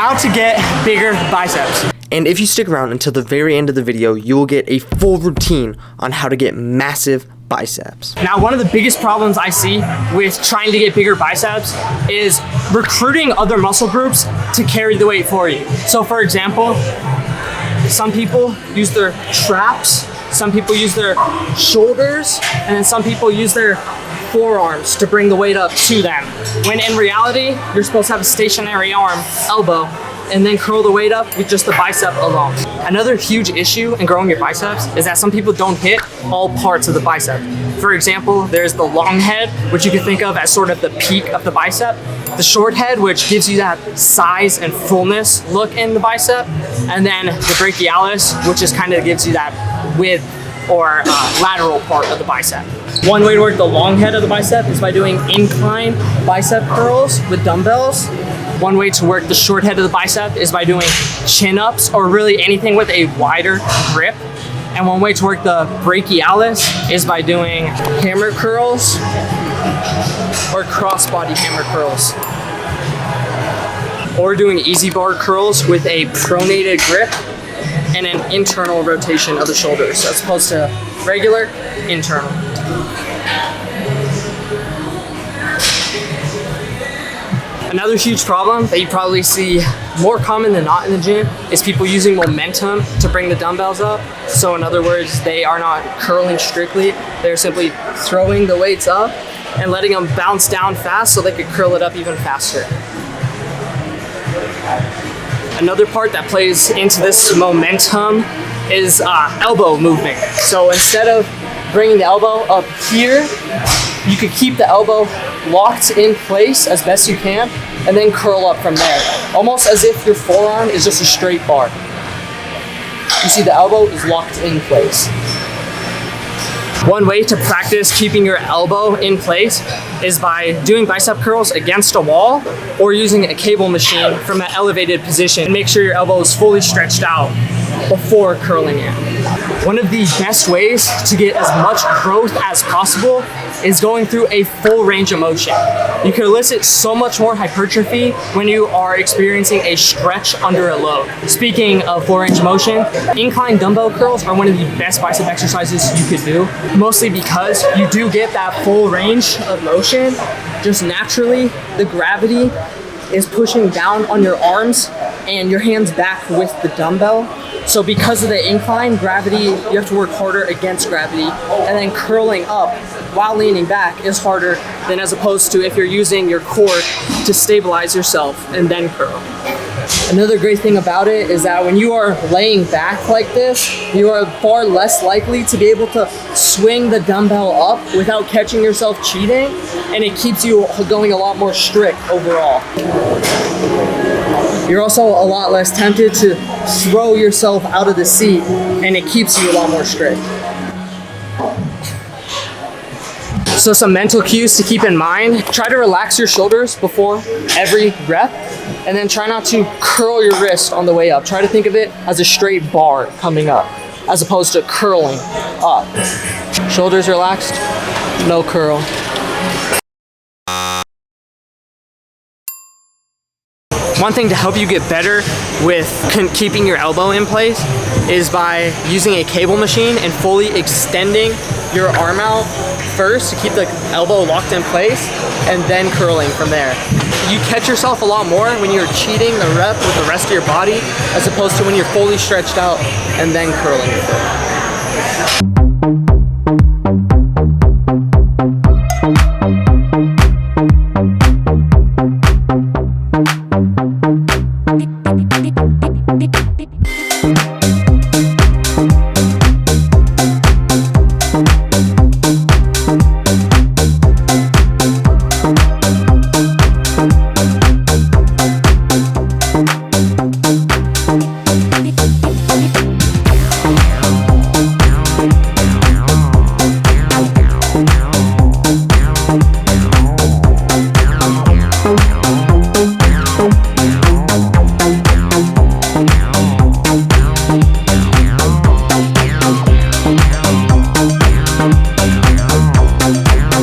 how to get bigger biceps. And if you stick around until the very end of the video, you will get a full routine on how to get massive biceps. Now, one of the biggest problems I see with trying to get bigger biceps is recruiting other muscle groups to carry the weight for you. So for example, some people use their traps, some people use their shoulders, and then some people use their forearms to bring the weight up to them. When in reality, you're supposed to have a stationary arm, elbow, and then curl the weight up with just the bicep alone. Another huge issue in growing your biceps is that some people don't hit all parts of the bicep. For example, there's the long head, which you can think of as sort of the peak of the bicep, the short head, which gives you that size and fullness look in the bicep, and then the brachialis, which just kind of gives you that width or lateral part of the bicep. One way to work the long head of the bicep is by doing incline bicep curls with dumbbells. One way to work the short head of the bicep is by doing chin-ups or really anything with a wider grip. And one way to work the brachialis is by doing hammer curls or cross-body hammer curls. Or doing easy bar curls with a pronated grip and an internal rotation of the shoulders as opposed to regular internal. Another huge problem that you probably see more common than not in the gym is people using momentum to bring the dumbbells up. So in other words, they are not curling strictly, they're simply throwing the weights up and letting them bounce down fast so they could curl it up even faster. Another part that plays into this momentum is elbow movement. So instead of bringing the elbow up here, you could keep the elbow locked in place as best you can and then curl up from there, almost as if your forearm is just a straight bar. You see the elbow is locked in place. One way to practice keeping your elbow in place is by doing bicep curls against a wall or using a cable machine from an elevated position. Make sure your elbow is fully stretched out before curling it. One of the best ways to get as much growth as possible is going through a full range of motion. You can elicit so much more hypertrophy when you are experiencing a stretch under a load. Speaking of full range of motion, incline dumbbell curls are one of the best bicep exercises you could do, mostly because you do get that full range of motion. Just naturally, the gravity is pushing down on your arms and your hands back with the dumbbell. So because of the incline, gravity, you have to work harder against gravity, and then curling up while leaning back is harder than as opposed to if you're using your core to stabilize yourself and then curl. Another great thing about it is that when you are laying back like this, you are far less likely to be able to swing the dumbbell up without catching yourself cheating, and it keeps you going a lot more strict overall. You're also a lot less tempted to throw yourself out of the seat, and it keeps you a lot more strict. So some mental cues to keep in mind: try to relax your shoulders before every rep, and then try not to curl your wrist on the way up. Try to think of it as a straight bar coming up, as opposed to curling up. Shoulders relaxed, no curl. One thing to help you get better with keeping your elbow in place is by using a cable machine and fully extending your arm out first to keep the elbow locked in place and then curling from there. You catch yourself a lot more when you're cheating the rep with the rest of your body as opposed to when you're fully stretched out and then curling your foot.